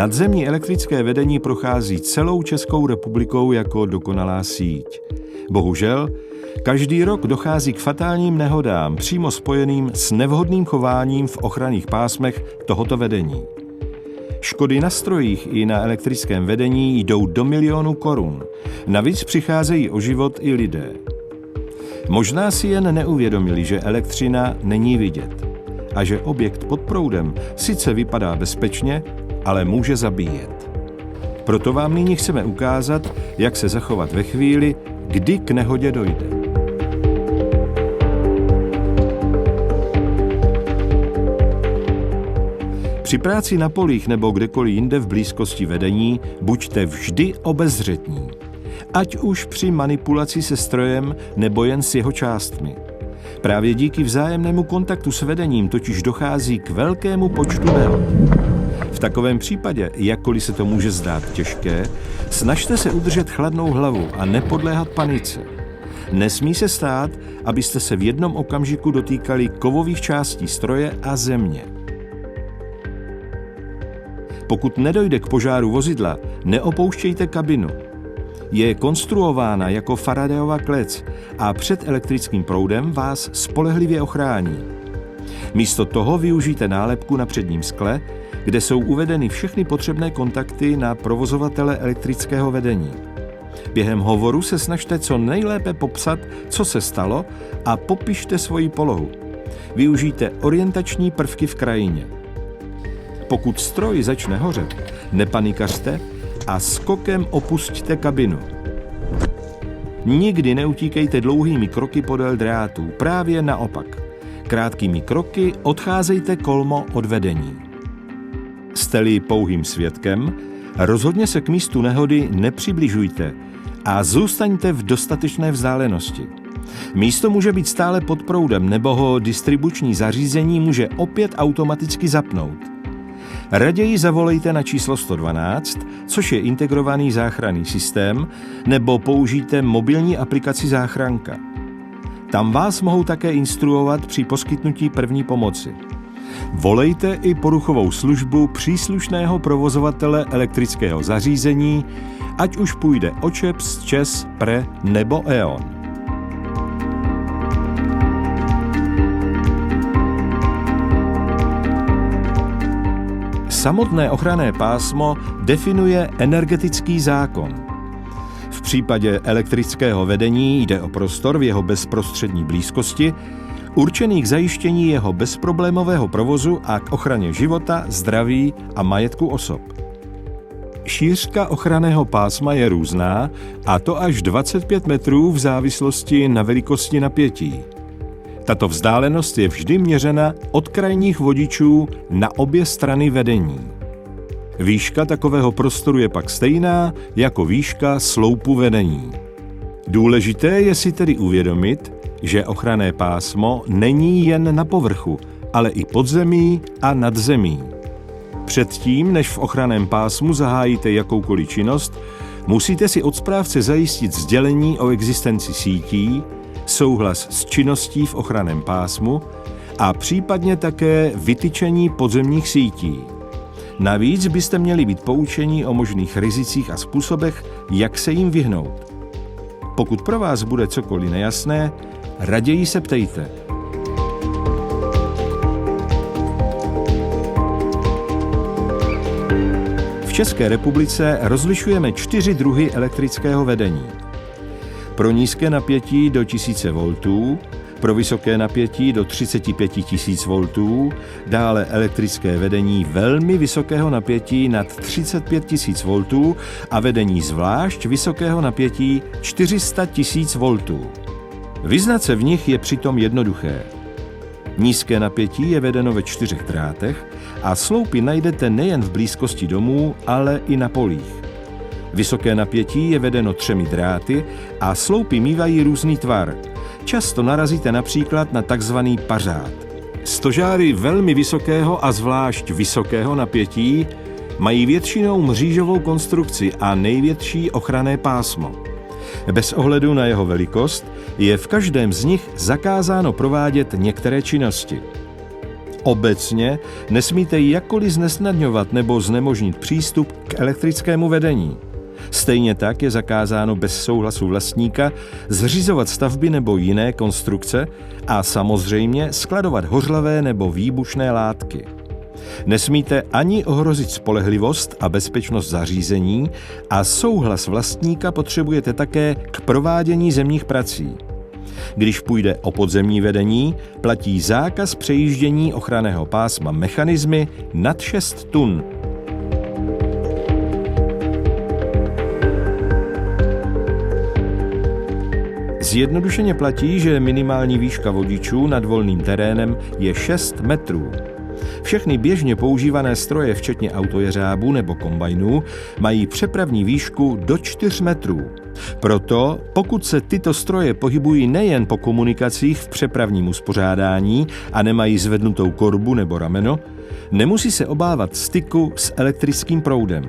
Nadzemní elektrické vedení prochází celou Českou republikou jako dokonalá síť. Bohužel, každý rok dochází k fatálním nehodám přímo spojeným s nevhodným chováním v ochranných pásmech tohoto vedení. Škody na strojích i na elektrickém vedení jdou do milionů korun. Navíc přicházejí o život i lidé. Možná si jen neuvědomili, že elektřina není vidět a že objekt pod proudem sice vypadá bezpečně, ale může zabíjet. Proto vám nyní chceme ukázat, jak se zachovat ve chvíli, kdy k nehodě dojde. Při práci na polích nebo kdekoliv jinde v blízkosti vedení buďte vždy obezřetní, ať už při manipulaci se strojem nebo jen s jeho částmi. Právě díky vzájemnému kontaktu s vedením totiž dochází k velkému počtu nehod. V takovém případě, jakkoliv se to může zdát těžké, snažte se udržet chladnou hlavu a nepodléhat panice. Nesmí se stát, abyste se v jednom okamžiku dotýkali kovových částí stroje a země. Pokud nedojde k požáru vozidla, neopouštějte kabinu. Je konstruována jako Faradayova klec a před elektrickým proudem vás spolehlivě ochrání. Místo toho využijte nálepku na předním skle, kde jsou uvedeny všechny potřebné kontakty na provozovatele elektrického vedení. Během hovoru se snažte co nejlépe popsat, co se stalo, a popište svoji polohu. Využijte orientační prvky v krajině. Pokud stroj začne hořet, nepanikařte a skokem opusťte kabinu. Nikdy neutíkejte dlouhými kroky podél drátů, právě naopak. Krátkými kroky odcházejte kolmo od vedení. Jste-li pouhým svědkem, rozhodně se k místu nehody nepřibližujte a zůstaňte v dostatečné vzdálenosti. Místo může být stále pod proudem, nebo ho distribuční zařízení může opět automaticky zapnout. Raději zavolejte na číslo 112, což je integrovaný záchranný systém, nebo použijte mobilní aplikaci Záchranka. Tam vás mohou také instruovat při poskytnutí první pomoci. Volejte i poruchovou službu příslušného provozovatele elektrického zařízení, ať už půjde o ČEPS, ČEZ, PRE nebo E.ON. Samotné ochranné pásmo definuje energetický zákon. V případě elektrického vedení jde o prostor v jeho bezprostřední blízkosti, určený k zajištění jeho bezproblémového provozu a k ochraně života, zdraví a majetku osob. Šířka ochranného pásma je různá, a to až 25 metrů v závislosti na velikosti napětí. Tato vzdálenost je vždy měřena od krajních vodičů na obě strany vedení. Výška takového prostoru je pak stejná jako výška sloupu vedení. Důležité je si tedy uvědomit, že ochranné pásmo není jen na povrchu, ale i pod zemí a nad zemí. Předtím, než v ochranném pásmu zahájíte jakoukoliv činnost, musíte si od správce zajistit sdělení o existenci sítí, souhlas s činností v ochranném pásmu a případně také vytyčení podzemních sítí. Navíc byste měli být poučeni o možných rizicích a způsobech, jak se jim vyhnout. Pokud pro vás bude cokoliv nejasné, raději se ptejte. V České republice rozlišujeme 4 druhy elektrického vedení. Pro nízké napětí do 1000 V, pro vysoké napětí do 35 000 V, dále elektrické vedení velmi vysokého napětí nad 35 000 V a vedení zvlášť vysokého napětí 400 000 V. Vyznat se v nich je přitom jednoduché. Nízké napětí je vedeno ve 4 drátech a sloupy najdete nejen v blízkosti domů, ale i na polích. Vysoké napětí je vedeno 3 dráty a sloupy mívají různý tvar. Často narazíte například na takzvaný pařád. Stožáry velmi vysokého a zvlášť vysokého napětí mají většinou mřížovou konstrukci a největší ochranné pásmo. Bez ohledu na jeho velikost je v každém z nich zakázáno provádět některé činnosti. Obecně nesmíte jakkoliv znesnadňovat nebo znemožnit přístup k elektrickému vedení. Stejně tak je zakázáno bez souhlasu vlastníka zřizovat stavby nebo jiné konstrukce a samozřejmě skladovat hořlavé nebo výbušné látky. Nesmíte ani ohrozit spolehlivost a bezpečnost zařízení a souhlas vlastníka potřebujete také k provádění zemních prací. Když půjde o podzemní vedení, platí zákaz přejíždění ochranného pásma mechanismy nad 6 tun. Zjednodušeně platí, že minimální výška vodičů nad volným terénem je 6 metrů. Všechny běžně používané stroje, včetně autojeřábů nebo kombajnů, mají přepravní výšku do 4 metrů. Proto, pokud se tyto stroje pohybují nejen po komunikacích v přepravním uspořádání a nemají zvednutou korbu nebo rameno, nemusí se obávat styku s elektrickým proudem.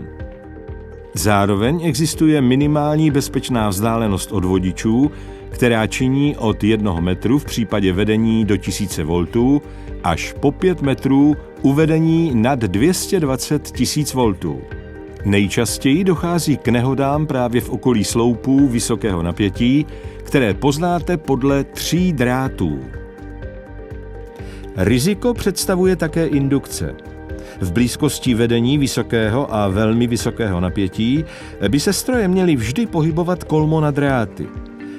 Zároveň existuje minimální bezpečná vzdálenost od vodičů, která činí od 1 metru v případě vedení do 1000 V až po 5 metrů u vedení nad 220 000 V. Nejčastěji dochází k nehodám právě v okolí sloupů vysokého napětí, které poznáte podle 3 drátů. Riziko představuje také indukce. V blízkosti vedení vysokého a velmi vysokého napětí by se stroje měly vždy pohybovat kolmo na dráty.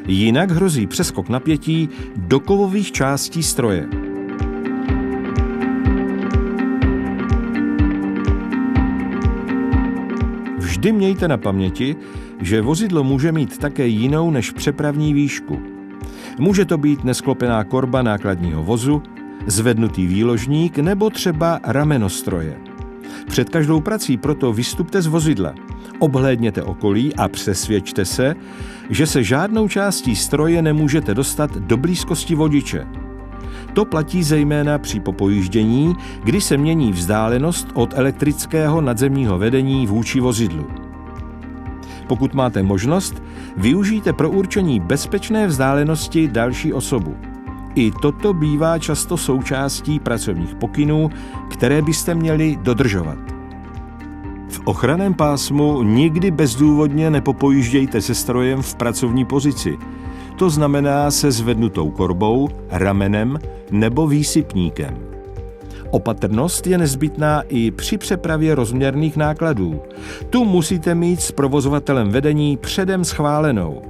Jinak hrozí přeskok napětí do kovových částí stroje. Vždy mějte na paměti, že vozidlo může mít také jinou než přepravní výšku. Může to být nesklopená korba nákladního vozu, zvednutý výložník nebo třeba rameno stroje. Před každou prací proto vystupte z vozidla, obhlédněte okolí a přesvědčte se, že se žádnou částí stroje nemůžete dostat do blízkosti vodiče. To platí zejména při popojíždění, kdy se mění vzdálenost od elektrického nadzemního vedení vůči vozidlu. Pokud máte možnost, využijte pro určení bezpečné vzdálenosti další osobu. I toto bývá často součástí pracovních pokynů, které byste měli dodržovat. V ochranném pásmu nikdy bezdůvodně nepopojíždějte se strojem v pracovní pozici. To znamená se zvednutou korbou, ramenem nebo výsypníkem. Opatrnost je nezbytná i při přepravě rozměrných nákladů. Tu musíte mít s provozovatelem vedení předem schválenou.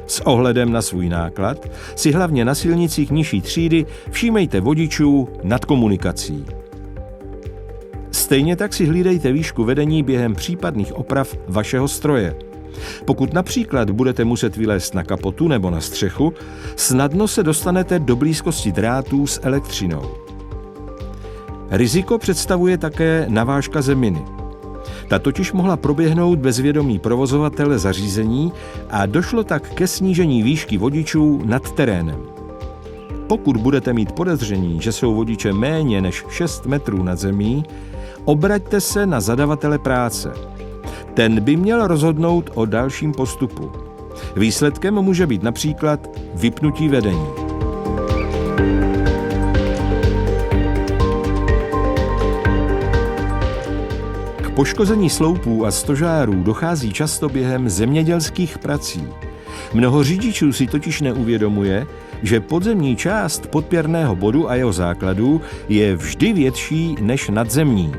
S ohledem na svůj náklad si hlavně na silnicích nižší třídy všímejte vodičů nad komunikací. Stejně tak si hlídejte výšku vedení během případných oprav vašeho stroje. Pokud například budete muset vylézt na kapotu nebo na střechu, snadno se dostanete do blízkosti drátů s elektřinou. Riziko představuje také navážka zeminy. Ta totiž mohla proběhnout bez vědomí provozovatele zařízení a došlo tak ke snížení výšky vodičů nad terénem. Pokud budete mít podezření, že jsou vodiče méně než 6 metrů nad zemí, obraťte se na zadavatele práce. Ten by měl rozhodnout o dalším postupu. Výsledkem může být například vypnutí vedení. K poškození sloupů a stožárů dochází často během zemědělských prací. Mnoho řidičů si totiž neuvědomuje, že podzemní část podpěrného bodu a jeho základů je vždy větší než nadzemní.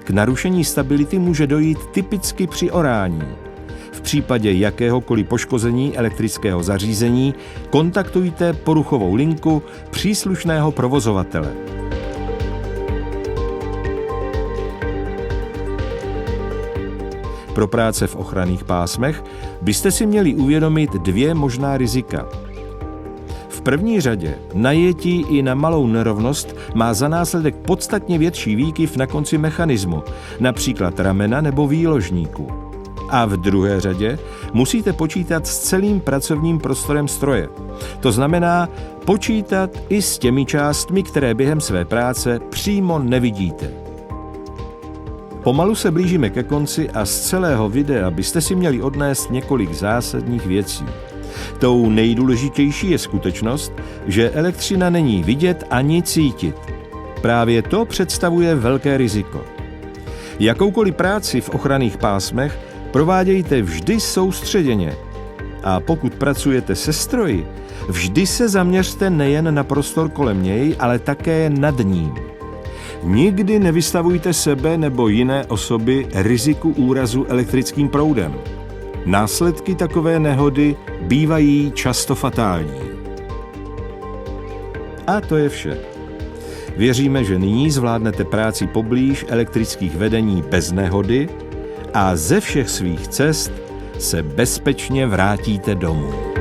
K narušení stability může dojít typicky při orání. V případě jakéhokoliv poškození elektrického zařízení kontaktujte poruchovou linku příslušného provozovatele. Pro práce v ochranných pásmech byste si měli uvědomit 2 možná rizika. V první řadě najetí i na malou nerovnost má za následek podstatně větší výkyv na konci mechanismu, například ramena nebo výložníku. A v druhé řadě musíte počítat s celým pracovním prostorem stroje. To znamená počítat i s těmi částmi, které během své práce přímo nevidíte. Pomalu se blížíme ke konci a z celého videa byste si měli odnést několik zásadních věcí. Tou nejdůležitější je skutečnost, že elektřina není vidět ani cítit. právě to představuje velké riziko. Jakoukoliv práci v ochranných pásmech provádějte vždy soustředěně. A pokud pracujete se stroji, vždy se zaměřte nejen na prostor kolem něj, ale také nad ním. Nikdy nevystavujte sebe nebo jiné osoby riziku úrazu elektrickým proudem. Následky takové nehody bývají často fatální. A to je vše. Věříme, že nyní zvládnete práci poblíž elektrických vedení bez nehody a ze všech svých cest se bezpečně vrátíte domů.